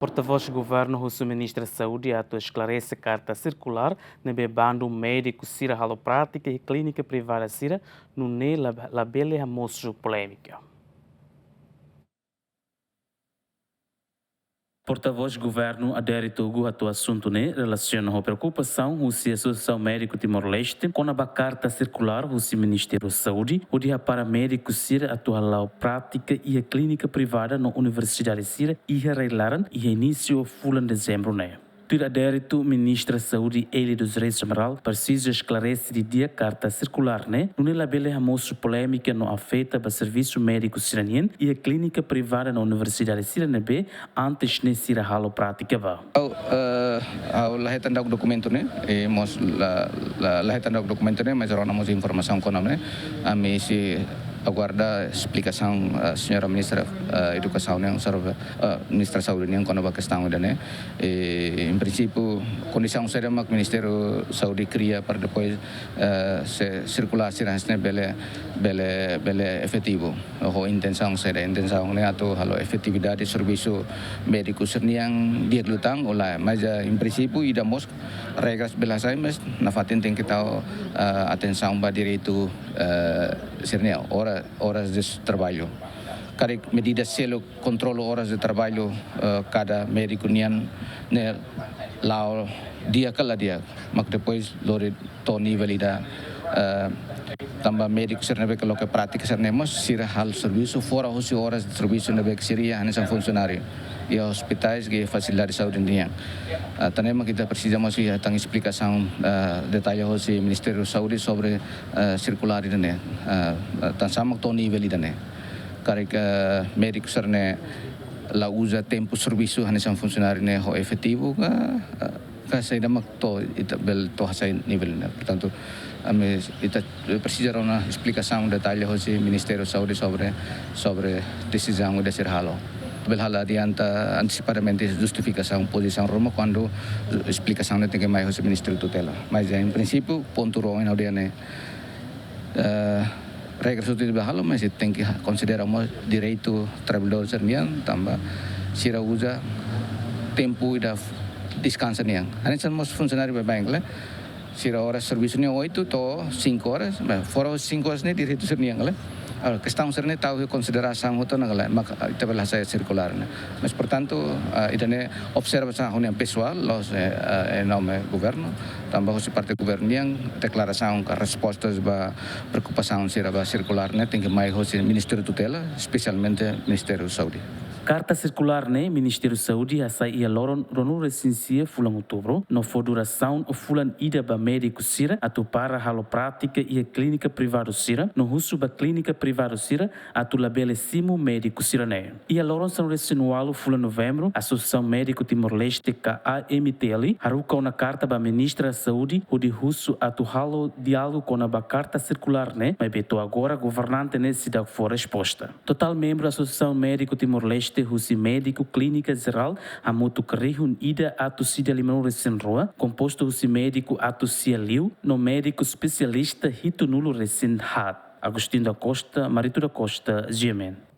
Porta-voz do governo, o ministro da Saúde, esclarece a carta circular na bebando médico Sira Haloprática e clínica privada Sira, no ne labele a mostro polêmica. Porta-voz do governo adere ao assunto né relaciona a preocupação com a Associação Médico Timor-Leste com a carta circular do Ministério da Saúde, o dia para médicos Sira atual prática e a clínica privada na Universidade Sira e arreglaram e início full de dezembro né. Tira adérito, ministra da Saúde, ele dos Reis Geral, precisa esclarecer de dia carta circular, né? Não é labele a mostro polêmica não afeta para serviço médico siraniano e a clínica privada na Universidade Siranebe antes de ser halo prática vá. Lahitan daw dokumento ne lahitan daw dokumento ne mas orang namos informação com né si aguarda explicação a senhora ministra educação yang ministra saúde yang kono ba questão né em princípio condição seria mak ministério saúde cria para depois se circulasse né bele efetivo o intenção seria intenção né atau halo efetividade serviço médico yang dia lutang oleh mas em princípio idamos regras belasai mas na fatin tem que tal atenção ba direito sirnel horas de trabalho. Cada medida selo controlo horas de trabalho cada médico nian ne lao dia kala dia mak depois lore to nível ida tambah médico sirnebe kalau que prática sirnemos sira hal serviço fora os horas de serviço nebe que seria hanesan funcionário e hospitais e facilidade de saúde nian também kita precisamos tang explicação detalhe ao Ministério da Saúde sobre circular ini tan sama to nível ini karena médico serne la usa tempo serviço hanesan funcionário ne ho efetivo saya mak to ita bel to hasai nível ne portanto ita precisa uma explicação detalhe ao Ministério da Saúde sobre decisão de ser halo Belhala adianta antecipadamente justificação posição Roma quando explicação tem que mais o Ministério tutela mas em princípio ponto ro na dia né regras tudo belhala mas tem que considerar o direito trabalhador sernian tambah sira usa tempo da descansa niang ane somos funcionário bem lá sira horas serviço niang 8 to 5 horas mas fora 5 horas ne direito serniang lá questão serne tahu consideração hoto na gala mak ita bahasa circular mas portanto idane observação união pessoal los nome governo tambah os parte governo yang declaração com respostas ba preocupação sira ba circular ne tem que mais os Ministério tutela especialmente Ministério da Saúde. Carta circular né Ministério da Saúde a sair loron ronu recensia fulan outubro no for duração o fulan ida ba médico sira atu para halo prática e a clínica privada sira no russo ba clínica privada sira atu labele simo médico sira né e a loron são resinual fulan novembro Associação Médico Timor-Leste ka AMTL haruka una carta ba ministra da Saúde o de russo atu halo diálogo com a ba carta circular né mas beto agora governante né se dá for resposta total membro da Associação Médico Timor-Leste Husi médico clínica geral a moto carrehun ida atu sida limão recém roa composto husi médico atu sialiu no médico especialista hito nulo recém hat Agostinho da Costa Marito da Costa Gemen